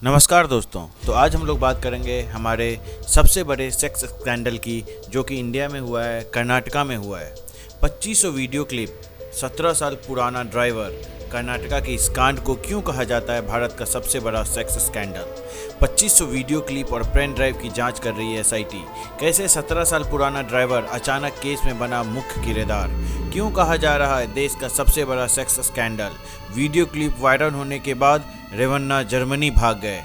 नमस्कार दोस्तों। तो आज हम लोग बात करेंगे हमारे सबसे बड़े सेक्स स्कैंडल की, जो कि इंडिया में हुआ है, कर्नाटका में हुआ है। 2500 वीडियो क्लिप, 17 साल पुराना ड्राइवर। कर्नाटका के इस कांड को क्यों कहा जाता है भारत का सबसे बड़ा सेक्स स्कैंडल? 2500 वीडियो क्लिप और पेन ड्राइव की जांच कर रही है एसआईटी। कैसे 17 साल पुराना ड्राइवर अचानक केस में बना मुख्य किरदार? क्यों कहा जा रहा है देश का सबसे बड़ा sex scandal? Video clip viral होने के बाद रेवन्ना जर्मनी भाग गए।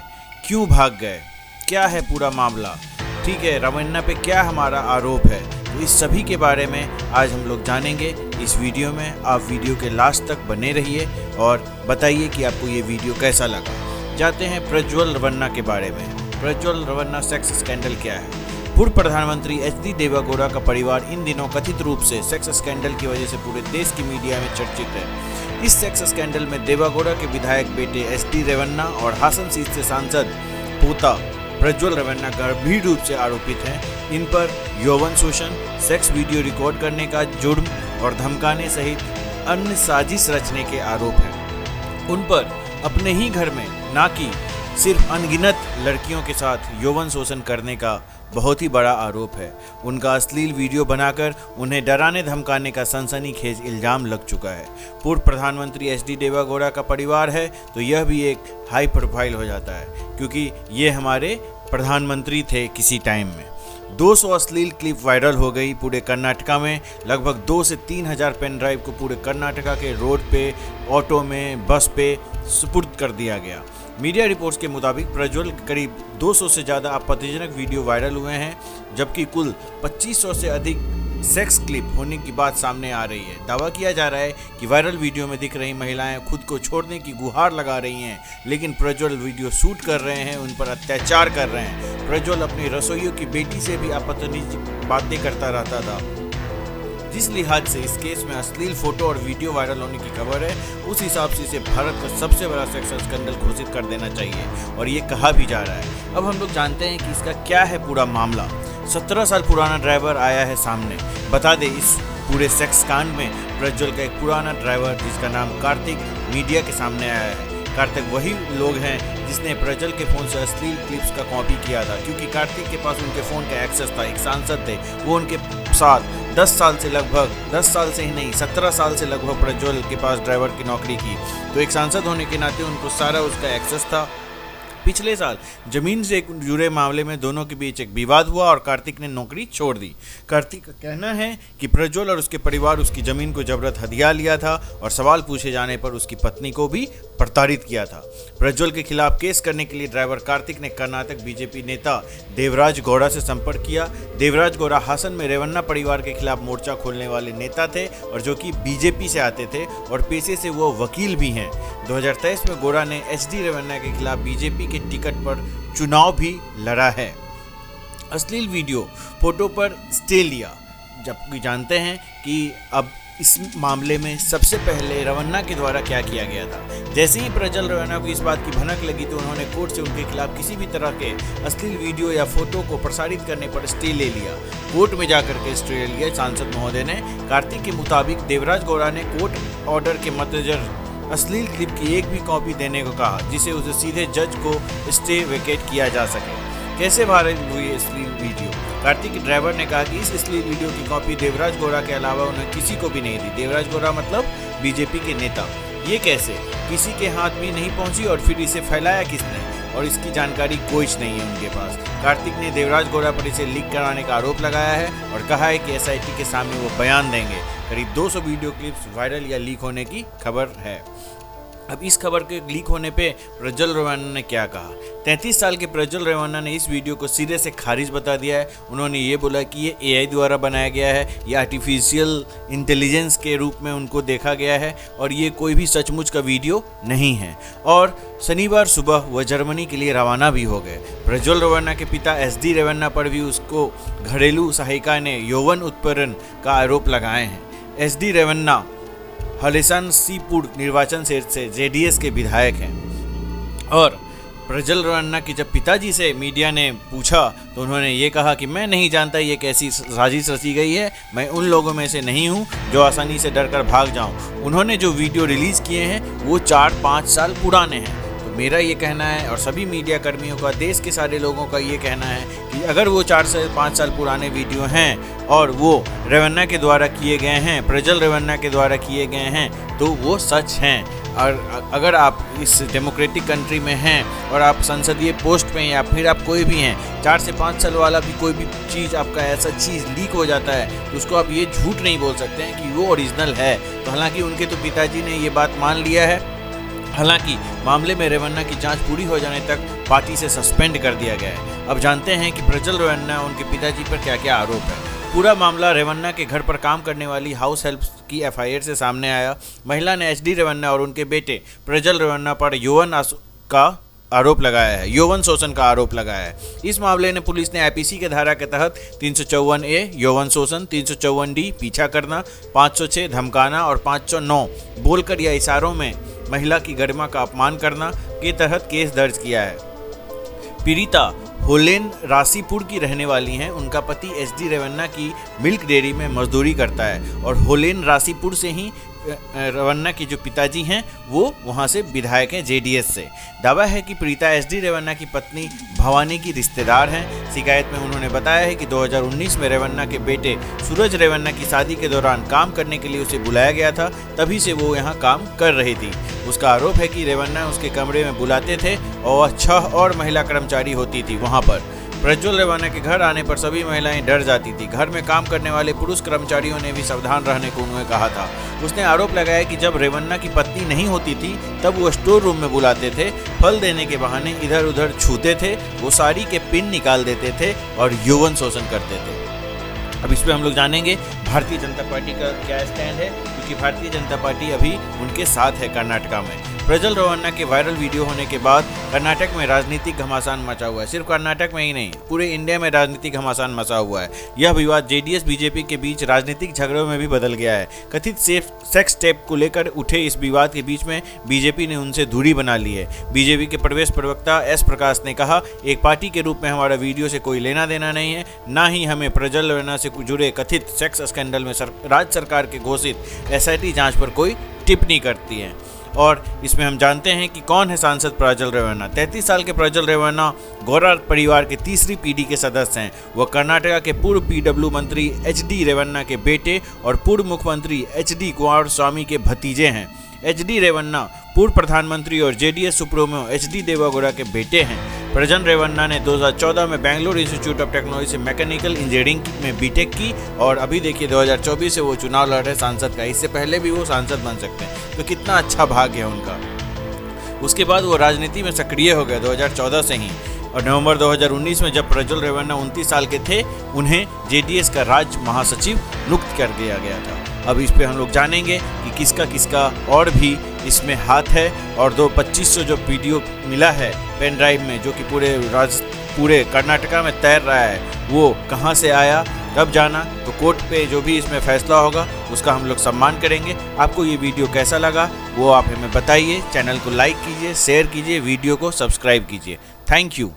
क्यों भाग गए? क्या है पूरा मामला? ठीक है, रेवन्ना पे क्या हमारा आरोप है? तो इस सभी के बारे में आज हम लोग जानेंगे इस वीडियो में। आप वीडियो के लास्ट तक बने रहिए और बताइए कि आपको ये वीडियो कैसा लगा। जाते हैं प्रज्वल रेवन्ना के बारे में। प्रज्वल रेवन्ना सेक्स स्कैंडल क्या है? पूर्व प्रधानमंत्री एच.डी. देवेगौड़ा का परिवार इन दिनों कथित रूप से सेक्स स्कैंडल की वजह से पूरे देश की मीडिया में चर्चित है। इस सेक्स स्कैंडल में देवेगौड़ा के विधायक बेटे एच.डी. रेवन्ना और हासन सीट से सांसद पोता प्रज्वल रेवन्ना गंभीर रूप से आरोपित हैं। इन पर यौवन शोषण, सेक्स वीडियो रिकॉर्ड करने का जुर्म और धमकाने सहित अन्य साजिश रचने के आरोप हैं। उन पर अपने ही घर में ना कि सिर्फ अनगिनत लड़कियों के साथ यौवन शोषण करने का बहुत ही बड़ा आरोप है। उनका अश्लील वीडियो बनाकर उन्हें डराने धमकाने का सनसनीखेज इल्जाम लग चुका है। पूर्व प्रधानमंत्री एच.डी. देवेगौड़ा का परिवार है तो यह भी एक हाई प्रोफाइल हो जाता है, क्योंकि ये हमारे प्रधानमंत्री थे किसी टाइम में। 200 अश्लील क्लिप वायरल हो गई पूरे कर्नाटका में। लगभग 2 से 3 हज़ार पेन ड्राइव को पूरे कर्नाटका के रोड पे, ऑटो में, बस पे सुपुर्द कर दिया गया। मीडिया रिपोर्ट्स के मुताबिक प्रज्वल के करीब 200 से ज़्यादा आपत्तिजनक वीडियो वायरल हुए हैं, जबकि कुल 2500 से अधिक सेक्स क्लिप होने की बात सामने आ रही है। दावा किया जा रहा है कि वायरल वीडियो में दिख रही महिलाएं खुद को छोड़ने की गुहार लगा रही हैं, लेकिन प्रज्वल वीडियो शूट कर रहे हैं, उन पर अत्याचार कर रहे हैं। प्रज्वल अपनी रसोइयों की बेटी से भी आपत्तिजनक बातें करता रहता था। जिस लिहाज से इस केस में अश्लील फोटो और वीडियो वायरल होने की खबर है, उस हिसाब से इसे भारत का सबसे बड़ा सेक्स स्कैंडल घोषित कर देना चाहिए, और ये कहा भी जा रहा है। अब हम लोग जानते हैं कि इसका क्या है पूरा मामला। 17 साल पुराना ड्राइवर आया है सामने। बता दें, इस पूरे सेक्स कांड में प्रज्वल का एक पुराना ड्राइवर जिसका नाम कार्तिक मीडिया के सामने आया है। कार्तिक वही लोग हैं जिसने प्रज्वल के फ़ोन से अश्लील क्लिप्स का कॉपी किया था, क्योंकि कार्तिक के पास उनके फ़ोन का एक्सेस था। एक सांसद थे, वो उनके साथ 10 साल से ही नहीं 17 साल से लगभग प्रज्वल के पास ड्राइवर की नौकरी की। तो एक सांसद होने के नाते उनको सारा उसका एक्सेस था। पिछले साल जमीन से जुड़े मामले में दोनों के बीच एक विवाद हुआ और कार्तिक ने नौकरी छोड़ दी। कार्तिक का कहना है कि प्रज्वल और उसके परिवार उसकी जमीन को जबरन हथिया लिया था और सवाल पूछे जाने पर उसकी पत्नी को भी प्रताड़ित किया था। प्रज्वल के खिलाफ केस करने के लिए ड्राइवर कार्तिक ने कर्नाटक बीजेपी नेता देवराज गौड़ा से संपर्क किया। देवराज गौड़ा हासन में रेवन्ना परिवार के खिलाफ मोर्चा खोलने वाले नेता थे और जो कि बीजेपी से आते थे और पेशे से वो वकील भी हैं। 2023 में गौड़ा ने एच.डी. रेवन्ना के खिलाफ बीजेपी के टिकट पर चुनाव भी लड़ा है। अश्लील वीडियो फोटो पर स्टे लिया, जबकि जानते हैं कि अब इस मामले में सबसे पहले रेवन्ना के द्वारा क्या किया गया था। जैसे ही प्रज्वल रेवन्ना को इस बात की भनक लगी तो उन्होंने कोर्ट से उनके खिलाफ किसी भी तरह के अश्लील वीडियो या फोटो को प्रसारित करने पर स्टे ले लिया। कोर्ट में जाकर के स्टे ले लिया सांसद महोदय ने। कार्तिक के मुताबिक देवराज गौड़ा ने कोर्ट ऑर्डर के मद्देनजर अश्लील क्लिप की एक भी कॉपी देने को कहा, जिसे उसे सीधे जज को स्टे वेकेट किया जा सके। कैसे वायरल हुई अश्लील वीडियो? कार्तिक के ड्राइवर ने कहा कि इस अश्लील वीडियो की कॉपी देवराज गौड़ा के अलावा उन्हें किसी को भी नहीं दी। देवराज गौड़ा मतलब बीजेपी के नेता। ये कैसे? किसी के हाथ में नहीं पहुंची और फिर इसे फैलाया किसने? और इसकी जानकारी कोई नहीं है उनके पास। कार्तिक ने देवराज गौड़ा पर इसे लीक कराने का आरोप लगाया है और कहा है कि एसआईटी के सामने वो बयान देंगे। करीब 200 वीडियो क्लिप्स वायरल या लीक होने की खबर है। अब इस खबर के लीक होने पे प्रज्वल रेवन्ना ने क्या कहा? 33 साल के प्रज्वल रेवन्ना ने इस वीडियो को सिरे से खारिज बता दिया है। उन्होंने ये बोला कि ये एआई द्वारा बनाया गया है, ये आर्टिफिशियल इंटेलिजेंस के रूप में उनको देखा गया है और ये कोई भी सचमुच का वीडियो नहीं है। और शनिवार सुबह वह जर्मनी के लिए रवाना भी हो गए। प्रज्वल रेवन्ना के पिता एच.डी. रेवन्ना पर भी उसको घरेलू सहायिका ने यौवन उत्पीड़न का आरोप लगाए हैं। एच.डी. रेवन्ना हलेसानसीपुर निर्वाचन क्षेत्र से जेडीएस के विधायक हैं। और प्रज्वल रेवन्ना की जब पिताजी से मीडिया ने पूछा तो उन्होंने ये कहा कि मैं नहीं जानता ये कैसी साजिश रची गई है, मैं उन लोगों में से नहीं हूँ जो आसानी से डरकर भाग जाऊँ। उन्होंने जो वीडियो रिलीज़ किए हैं वो 4-5 साल पुराने हैं। मेरा ये कहना है और सभी मीडिया कर्मियों का, देश के सारे लोगों का ये कहना है कि अगर वो 4 से 5 साल पुराने वीडियो हैं और वो रेवन्ना के द्वारा किए गए हैं, प्रज्वल रेवन्ना के द्वारा किए गए हैं, तो वो सच हैं। और अगर आप इस डेमोक्रेटिक कंट्री में हैं और आप संसदीय पोस्ट पे हैं या फिर आप कोई भी हैं, 4 से 5 साल वाला भी कोई भी चीज़ आपका ऐसा चीज़ लीक हो जाता है तो उसको आप ये झूठ नहीं बोल सकते हैं कि वो ओरिजिनल है। तो हालांकि उनके तो पिताजी ने ये बात मान लिया है। हालांकि मामले में रेवन्ना की जांच पूरी हो जाने तक पार्टी से सस्पेंड कर दिया गया है। अब जानते हैं कि प्रज्वल रेवन्ना उनके पिताजी पर क्या क्या आरोप है। पूरा मामला रेवन्ना के घर पर काम करने वाली हाउस हेल्प की एफआईआर से सामने आया। महिला ने एचडी रेवन्ना और उनके बेटे प्रज्वल रेवन्ना पर यौन शोषण का आरोप लगाया है। इस मामले में पुलिस ने आईपीसी के धारा के तहत 354A यौन शोषण, 354D पीछा करना, 506 धमकाना और 509 बोलकर या इशारों में महिला की गरिमा का अपमान करना के तहत केस दर्ज किया है। पीड़िता होलेन रासीपुर की रहने वाली हैं। उनका पति एचडी रेवन्ना की मिल्क डेयरी में मजदूरी करता है और होलेन रासीपुर से ही रेवन्ना के जो पिताजी हैं वो वहां से विधायक हैं जेडीएस से। दावा है कि पीड़िता एचडी रेवन्ना की पत्नी भवानी की रिश्तेदार हैं। शिकायत में उन्होंने बताया है कि 2019 में रेवन्ना के बेटे सूरज रेवन्ना की शादी के दौरान काम करने के लिए उसे बुलाया गया था, तभी से वो यहाँ काम कर रही थी। उसका आरोप है कि रेवन्ना उसके कमरे में बुलाते थे और 6 और महिला कर्मचारी होती थी वहाँ पर। प्रज्वल रेवन्ना के घर आने पर सभी महिलाएं डर जाती थी। घर में काम करने वाले पुरुष कर्मचारियों ने भी सावधान रहने को उन्हें कहा था। उसने आरोप लगाया कि जब रेवन्ना की पत्नी नहीं होती थी तब वो स्टोर रूम में बुलाते थे, फल देने के बहाने इधर उधर छूते थे, वो साड़ी के पिन निकाल देते थे और यौन शोषण करते थे। अब इस पर हम लोग जानेंगे भारतीय जनता पार्टी का क्या स्टैंड है, क्योंकि भारतीय जनता पार्टी अभी उनके साथ है कर्नाटका में। प्रज्वल रेवन्ना के वायरल वीडियो होने के बाद कर्नाटक में राजनीतिक घमासान मचा हुआ है। सिर्फ कर्नाटक में ही नहीं, पूरे इंडिया में राजनीतिक घमासान मचा हुआ है। यह विवाद जेडीएस बीजेपी के बीच राजनीतिक झगड़ों में भी बदल गया है। कथित सेक्स टेप को लेकर उठे इस विवाद के बीच में बीजेपी ने उनसे दूरी बना ली है। बीजेपी के प्रदेश प्रवक्ता एस प्रकाश ने कहा, एक पार्टी के रूप में हमारा वीडियो से कोई लेना देना नहीं है, ना ही हमें प्रज्वल रेवन्ना से जुड़े कथित सेक्स स्कैंडल में राज्य सरकार के घोषित एसआईटी जांच पर कोई टिप्पणी करती है। और इसमें हम जानते हैं कि कौन है सांसद प्रज्वल रेवन्ना। 33 साल के प्रज्वल रेवन्ना गौड़ा परिवार के तीसरी पीढ़ी के सदस्य हैं। वह कर्नाटका के पूर्व पीडब्ल्यू मंत्री एचडी रेवन्ना के बेटे और पूर्व मुख्यमंत्री एचडी कुमारस्वामी के भतीजे हैं। एचडी रेवन्ना पूर्व प्रधानमंत्री और जेडीएस सुप्रीमो एचडी देवेगौड़ा के बेटे हैं। प्रज्वल रेवन्ना ने 2014 में बेंगलुरु इंस्टीट्यूट ऑफ टेक्नोलॉजी से मैकेनिकल इंजीनियरिंग में बीटेक की और अभी देखिए 2024 से वो चुनाव लड़ रहे सांसद का। इससे पहले भी वो सांसद बन सकते हैं, तो कितना अच्छा भाग्य है उनका। उसके बाद वो राजनीति में सक्रिय हो गए 2014 से ही, और नवंबर 2019 में जब प्रज्वल रेवन्ना 29 साल के थे उन्हें जेडीएस का राज्य महासचिव नियुक्त कर दिया गया था। अब इस पे हम लोग जानेंगे कि किसका किसका और भी इसमें हाथ है, और 2500 जो वीडियो मिला है पेन ड्राइव में जो कि पूरे कर्नाटका में तैर रहा है, वो कहाँ से आया, कब जाना, तो कोर्ट पे जो भी इसमें फैसला होगा उसका हम लोग सम्मान करेंगे। आपको ये वीडियो कैसा लगा वो आप हमें बताइए। चैनल को लाइक कीजिए, शेयर कीजिए, वीडियो को सब्सक्राइब कीजिए। Thank you.